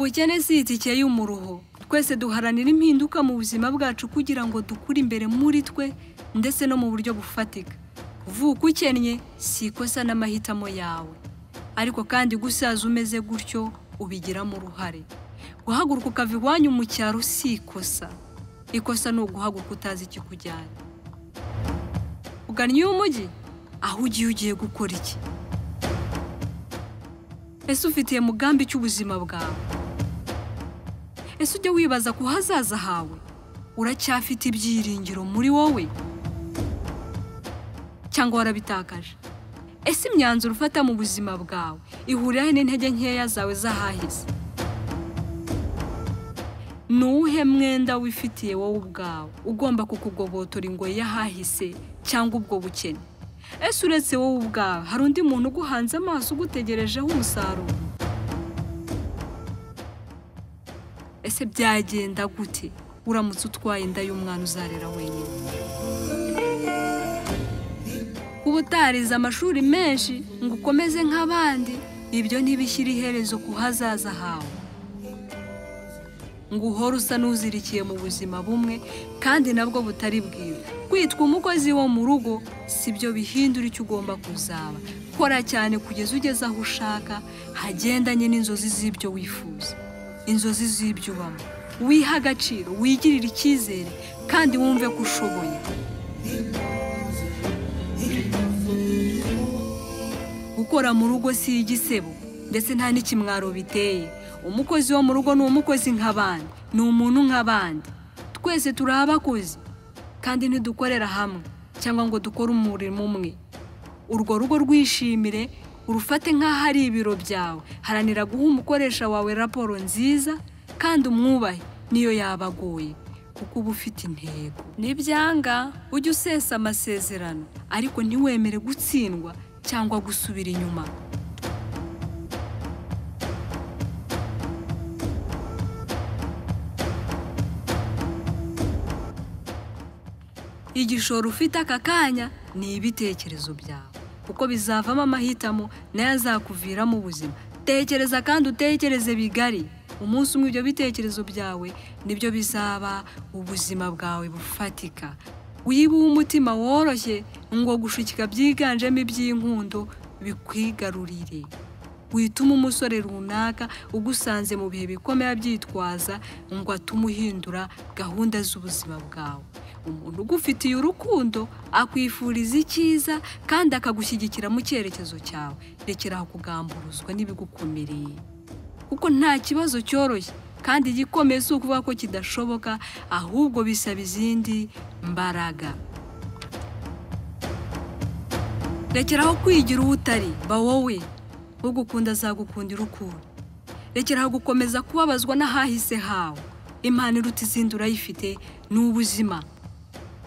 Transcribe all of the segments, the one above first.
Ubukene si itike y'umuruho. Twese duharanira impinduka mu buzima bwacu kugira ngo dukure imbere muri twe ndetse no mu buryo bufatika. Kuvuka ukennye si ikosa n'amahitamo yawe, ariko kandi gusaza umeze gutyo ubigiramo uruhare. Guhaguruka ukava iwanyu mu cyaro si ikosa. Ikosa ni uguhaguruka utazi ikikujyana. Ugannye umujyi, aho ugiye gukora iki? Ese ufitiye mugambi cy'ubuzima bwawe? Ese ujye wibaza ku hazaza hawe? Uracyafite ibyiringiro muri wowe cyangwa warabitakaje? Ese imyanzuro ufata mu buzima bwawe ihuriraho n'intege nkeya zawe zahahise? Nuhe mwenda wifitiye wowe ubwawe ugomba kukugobotora ingoyi yahahise cyangwa ubwo bukene? Ese uretse wowe ubwawe hari undi muntu uguhanze amaso ugutegerejeho umusaruro? Ese byagenda gute uramutse utwaye inda y'umwana uzarera wenyine? Kuba utarize amashuri menshi ngo ukomeze nk'abandi, ibyo ntibishyira iherezo ku hazaza hawe. Ngo uhore usa n'uzirikiye mu buzima bumwe kandi nabwo butari bwiza. Kwitwa umukozi wo mu rugo si byo bihindura icyo ugomba kuzaba. Kora cyane kugeza ugeze aho ushaka hagendanye n'inzozi z'ibyo wifuza, inzozi z'ibyo ubamo. Wiha agaciro, wigirire icyizere kandi wumve ko ushoboye. Gukora mu rugo si igisebo ndetse nta n'ikimwaro biteye. Umukozi wo mu rugo ni umukozi nk'abandi, ni umuntu nk'abandi. Twese turi abakozi kandi ntidukorera hamwe cyangwa ngo dukore umurimo umwe. Urwo rugo rwishimire, urufate nk'aho ari ibiro byawe. Haranira guha umukoresha wawe raporo nziza kandi umwubahe niyo yabagoye, kuko uba ufite intego. Nibyanga ujye usesa amasezerano, ariko ntiwemere gutsindwa cyangwa gusubira inyuma. Igishoro ufite aka kanya ni ibitekerezo byawe, kuko bizavamo amahitamo nayo azakuviramo ubuzima. Tekereza kandi utekereze bigari. Umunsi umwe ibyo bitekerezo byawe nibyo bizaba ubuzima bwawe bufatika. Wibuhe umutima woroshye ngo gushukika byiganjemo iby'inkundo bikwigarurire. Wituma umusore runaka ugusanze mu bihe bikomeye byitwaza ngo atume uhindura gahunda z'ubuzima bwawe. Umuntu ugufitiye urukundo akwifuriza icyiza kandi akagushyigikira mu cyerekezo cyawe. Rekeraho kugamburuzwa n'ibigukomereye, kuko nta kibazo cyoroshye kandi igikomeye si ukuvuga ko kidashoboka, ahubwo bisaba izindi mbaraga. Rekeraho kwigira uwo utari, ba wowe. Ugukunda azagukundira urukundo. Rekeraho gukomeza kubabazwa n'ahahise hawe. Impano iruta izindi urayifite, ni ubuzima.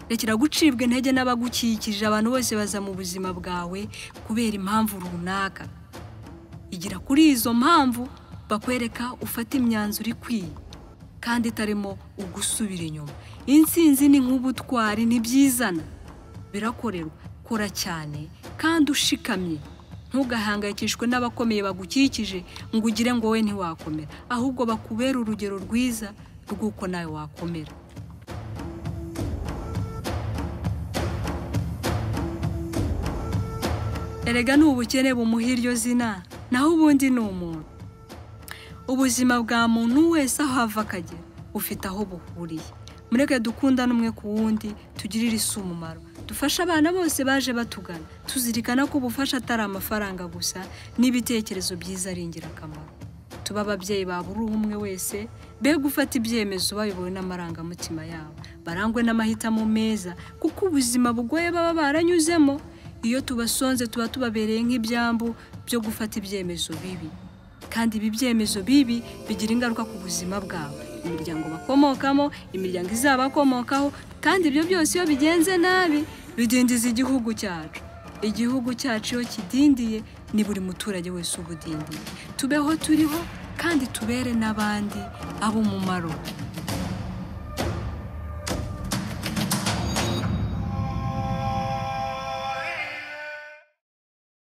Rekera gucibwa intege n'abagukikije. Abantu bose baza mu buzima bwawe kubera impamvu runaka. Igira kuri izo mpamvu bakwereka ufata imyanzuro ikwiye kandi itarimo ugusubira inyuma. Intsinzi ni nk'ubutwari, ntibyizana, birakorerwa. Kora cyane kandi ushikamye. Ntugahangayikishwe n'abakomeye bagukikije ngo ugire ngo wowe ntiwakomera, ahubwo bakubera urugero rwiza rw'uko nawe wakomera. Erega ni ubukene bumuha iryo zina, naho ubundi ni umuntu. Ubuzima bwa muntu wese aho ava akagera ufite aho buhuriye. Mureke dukundane umwe ku wundi, tugirire isi umumaro. Dufasha abana bose baje batugana, tuzirikana ko ubufasha atari amafaranga gusa, n'ibitekerezo byiza ari ingirakamaro. Tuba ababyeyi ba buri umwe wese, be gufata ibyemezo bayobowe n'amarangamutima yabo. Barangwe n'amahitamo meza, kuko ubuzima bugoye baba baranyuzemo. Iyo tubasonze tuba tubabereye nk'ibyambu byo gufata ibyemezo bibi, kandi ibi byemezo bibi bigira ingaruka ku buzima bwawe, imiryango bakomokamo, imiryango izabakomokaho, kandi ibyo byose iyo bigenze nabi bidindiza igihugu cyacu. Igihugu cyacu iyo kidindiye ni buri muturage wese ubudindiye. Tubeho turiho kandi tubere n'abandi ab'umumaro.